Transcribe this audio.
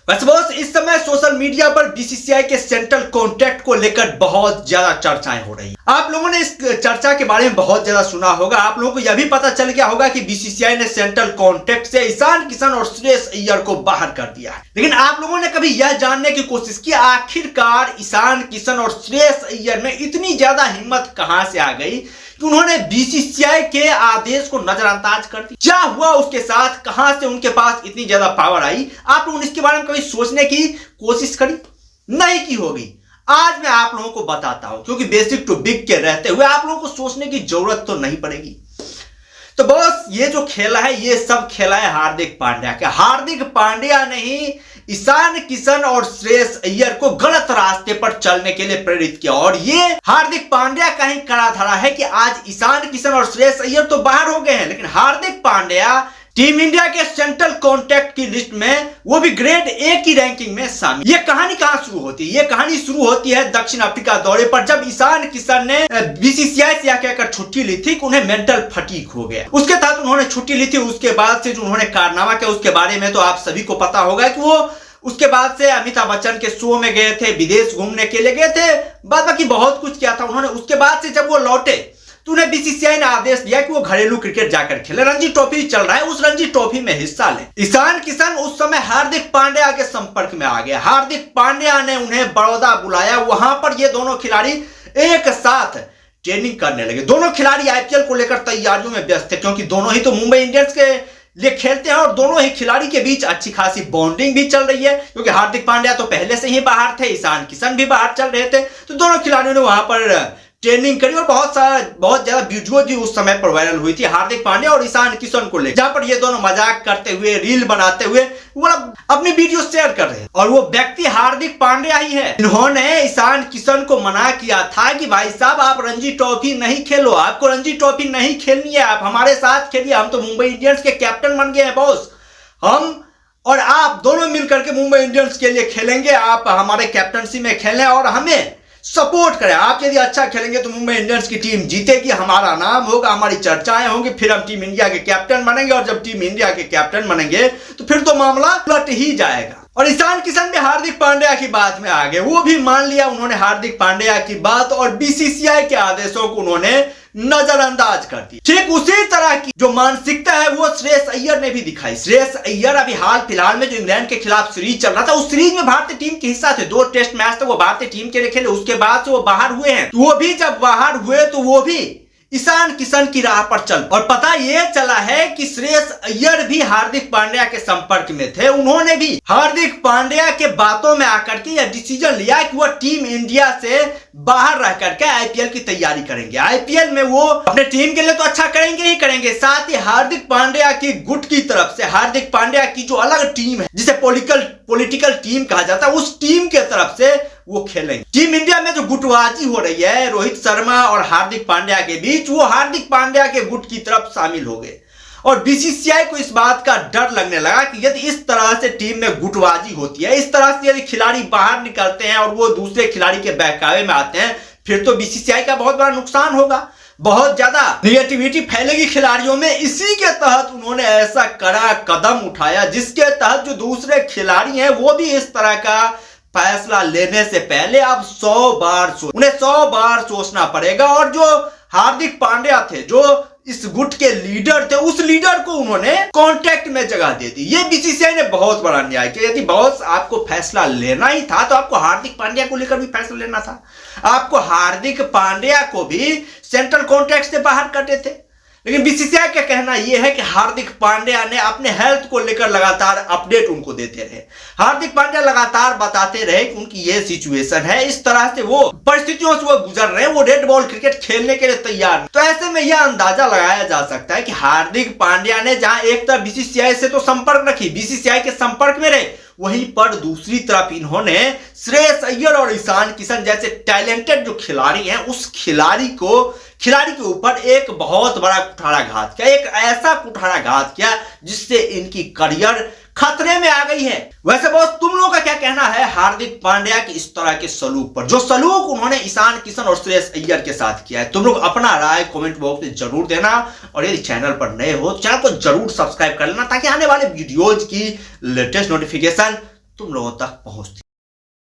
वैसे बॉस इस समय सोशल मीडिया पर बीसीसीआई के सेंट्रल कॉन्ट्रैक्ट को लेकर बहुत ज्यादा चर्चाएं हो रही हैं। आप लोगों ने इस चर्चा के बारे में बहुत ज्यादा सुना होगा। आप लोगों को यह भी पता चल गया होगा कि बीसीसीआई ने सेंट्रल कॉन्ट्रैक्ट से ईशान किशन और श्रेयस अय्यर को बाहर कर दिया है। लेकिन आप लोगों ने कभी यह जानने की कोशिश की आखिरकार ईशान किशन और श्रेयस अय्यर में इतनी ज्यादा हिम्मत कहां से आ गई कि उन्होंने बीसीसीआई के आदेश को नजरअंदाज कर दिया? क्या हुआ उसके साथ, कहां से उनके पास इतनी ज्यादा पावर आई? आप लोगों ने इसके बारे में कभी सोचने की कोशिश करी? नहीं की होगी। आज मैं आप लोगों को बताता हूं, क्योंकि बेसिक टू बिग के रहते हुए आप लोगों को सोचने की जरूरत तो नहीं पड़ेगी। तो बॉस ये जो खेला है, ये सब खेला है हार्दिक पांड्या का। हार्दिक पांड्या ने ही ईशान किशन और श्रेयस अय्यर को गलत रास्ते पर चलने के लिए प्रेरित किया। और ये हार्दिक पांड्या का ही कड़ा धरा है कि आज ईशान किशन और श्रेयस अय्यर तो बाहर हो गए हैं, लेकिन हार्दिक पांड्या टीम इंडिया के सेंट्रल कॉन्ट्रैक्ट की लिस्ट में, वो भी ग्रेड ए की रैंकिंग में शामिल। ये कहानी कहां शुरू होती है? ये कहानी शुरू होती है दक्षिण अफ्रीका दौरे पर, जब ईशान किशन ने बीसीसीआई से यह कहकर छुट्टी ली थी कि उन्हें मेंटल फटीग हो गया। उसके तहत उन्होंने छुट्टी ली थी। उसके बाद से जो उन्होंने कारनामा किया उसके बारे में तो आप सभी को पता होगा कि वो उसके बाद से अमिताभ बच्चन के शो में गए थे, विदेश घूमने के लिए गए थे, बाद बाकी बहुत कुछ किया था उन्होंने। उसके बाद से जब वो लौटे तो उन्हें बीसीसीआई ने आदेश दिया कि वो घरेलू क्रिकेट जाकर खेले। रणजी ट्रॉफी चल रहा है, उस रणजी ट्रॉफी में हिस्सा ले। ईशान किशन उस समय हार्दिक पांड्या के संपर्क में आ गया। हार्दिक पांड्या ने उन्हें बड़ौदा बुलाया। वहां पर ये दोनों खिलाड़ी एक साथ ट्रेनिंग करने लगे। दोनों खिलाड़ी आईपीएल को लेकर तैयारियों में व्यस्त थे, क्योंकि दोनों ही तो मुंबई इंडियंस के लिए खेलते हैं और दोनों ही खिलाड़ी के बीच अच्छी खासी बॉन्डिंग भी चल रही है। क्योंकि हार्दिक पांड्या तो पहले से ही बाहर थे, ईशान किशन भी बाहर चल रहे थे, तो दोनों खिलाड़ियों ने वहां पर ट्रेनिंग करी और बहुत ज्यादा वीडियो भी उस समय पर वायरल हुई थी हार्दिक पांड्या और ईशान किशन को लेकर, जहां पर ये दोनों मजाक करते हुए, रील बनाते हुए अपनी वीडियो शेयर कर रहे हैं। और वो व्यक्ति हार्दिक पांड्या ही है। इन्होंने ईशान किशन को मना किया था कि भाई साहब आप रणजी ट्रॉफी नहीं खेलो, आपको रणजी ट्रॉफी नहीं खेलनी है, आप हमारे साथ खेलिए, हम तो मुंबई इंडियंस के कैप्टन बन गए हैं बॉस, हम और आप दोनों मिलकर के मुंबई इंडियंस के लिए खेलेंगे, आप हमारे कैप्टनसी में खेलें और हमें सपोर्ट करें। आप यदि अच्छा खेलेंगे तो मुंबई इंडियंस की टीम जीतेगी, हमारा नाम होगा, हमारी चर्चाएं होंगी, फिर हम टीम इंडिया के कैप्टन बनेंगे। और जब टीम इंडिया के कैप्टन बनेंगे तो फिर तो मामला उलट ही जाएगा। और ईशान किशन भी हार्दिक पांड्या की बात में आ गए। वो भी मान लिया उन्होंने हार्दिक पांड्या की बात और बीसीसीआई के आदेशों को उन्होंने नजरअंदाज कर दी। ठीक उसी तरह की जो मानसिकता है वो श्रेयस अय्यर ने भी दिखाई। श्रेयस अय्यर अभी हाल फिलहाल में जो इंग्लैंड के खिलाफ सीरीज चल रहा था, उस सीरीज में भारतीय टीम के हिस्सा थे। 2 टेस्ट मैच तो वो भारतीय टीम के लिए खेले, उसके बाद से वो बाहर हुए हैं। वो भी जब बाहर हुए तो वो भी ईशान किशन की राह पर चल, और पता यह चला है कि श्रेयस अय्यर भी हार्दिक पांड्या के संपर्क में थे। उन्होंने भी हार्दिक पांड्या के बातों में आकर के यह डिसीजन लिया कि वह टीम इंडिया से बाहर रह करके आईपीएल की तैयारी करेंगे। आईपीएल में वो अपने टीम के लिए तो अच्छा करेंगे ही करेंगे, साथ ही हार्दिक पांड्या की गुट की तरफ से, हार्दिक पांड्या की जो अलग टीम है जिसे पॉलिटिकल टीम कहा जाता है, उस टीम के तरफ से वो खेलेंगे। टीम इंडिया में जो गुटबाजी हो रही है रोहित शर्मा और हार्दिक पांड्या के बीच, वो हार्दिक पांड्या के गुट की तरफ शामिल हो गए। और बीसीसीआई को इस बात का डर लगने लगा कि यदि इस तरह से टीम में गुटबाजी होती है, इस तरह से यदि खिलाड़ी बाहर निकलते हैं और वो दूसरे खिलाड़ी के बहकावे में आते हैं, फिर तो बीसीसीआई का बहुत बड़ा नुकसान होगा, बहुत ज्यादा निगेटिविटी फैलेगी खिलाड़ियों में। इसी के तहत उन्होंने ऐसा कड़ा कदम उठाया जिसके तहत जो दूसरे खिलाड़ी हैं वो भी इस तरह का फैसला लेने से पहले अब 100 बार सोचना पड़ेगा। और जो हार्दिक पांड्या थे, जो इस गुट के लीडर थे, उस लीडर को उन्होंने कॉन्ट्रैक्ट में जगह दे दी। ये बीसीसीआई ने बहुत बड़ा अन्याय किया। यदि बॉस आपको फैसला लेना ही था तो आपको हार्दिक पांड्या को लेकर भी फैसला लेना था। आपको हार्दिक पांड्या को भी सेंट्रल कॉन्ट्रैक्ट से बाहर करते थे। लेकिन बीसीसीआई का कहना यह है कि हार्दिक पांड्या ने अपने हेल्थ को लेकर लगातार अपडेट उनको देते रहे। हार्दिक पांड्या लगातार बताते रहे कि उनकी ये सिचुएशन है, इस तरह से वो परिस्थितियों से वो गुजर रहे हैं, वो रेड बॉल क्रिकेट खेलने के लिए तैयार। तो ऐसे में यह अंदाजा लगाया जा सकता है कि हार्दिक पांड्या ने जहां एक तरफ बीसीसीआई से तो संपर्क रखी, बीसीसीआई के संपर्क में रहे, वहीं पर दूसरी तरफ इन्होंने श्रेयस अय्यर और ईशान किशन जैसे टैलेंटेड जो खिलाड़ी हैं, उस खिलाड़ी के ऊपर एक बहुत बड़ा कुठाराघात किया। एक ऐसा कुठाराघात किया जिससे इनकी करियर खतरे में आ गई है। वैसे बॉस तुम लोगों का क्या कहना है हार्दिक पांड्या की इस तरह के सलूक पर, जो सलूक उन्होंने ईशान किशन और श्रेयस अय्यर के साथ किया है? तुम लोग अपना राय कमेंट बॉक्स में जरूर देना। और यदि चैनल पर नए हो तो चैनल को जरूर सब्सक्राइब कर लेना ताकि आने वाले वीडियोज की लेटेस्ट नोटिफिकेशन तुम लोगों तक पहुंचती।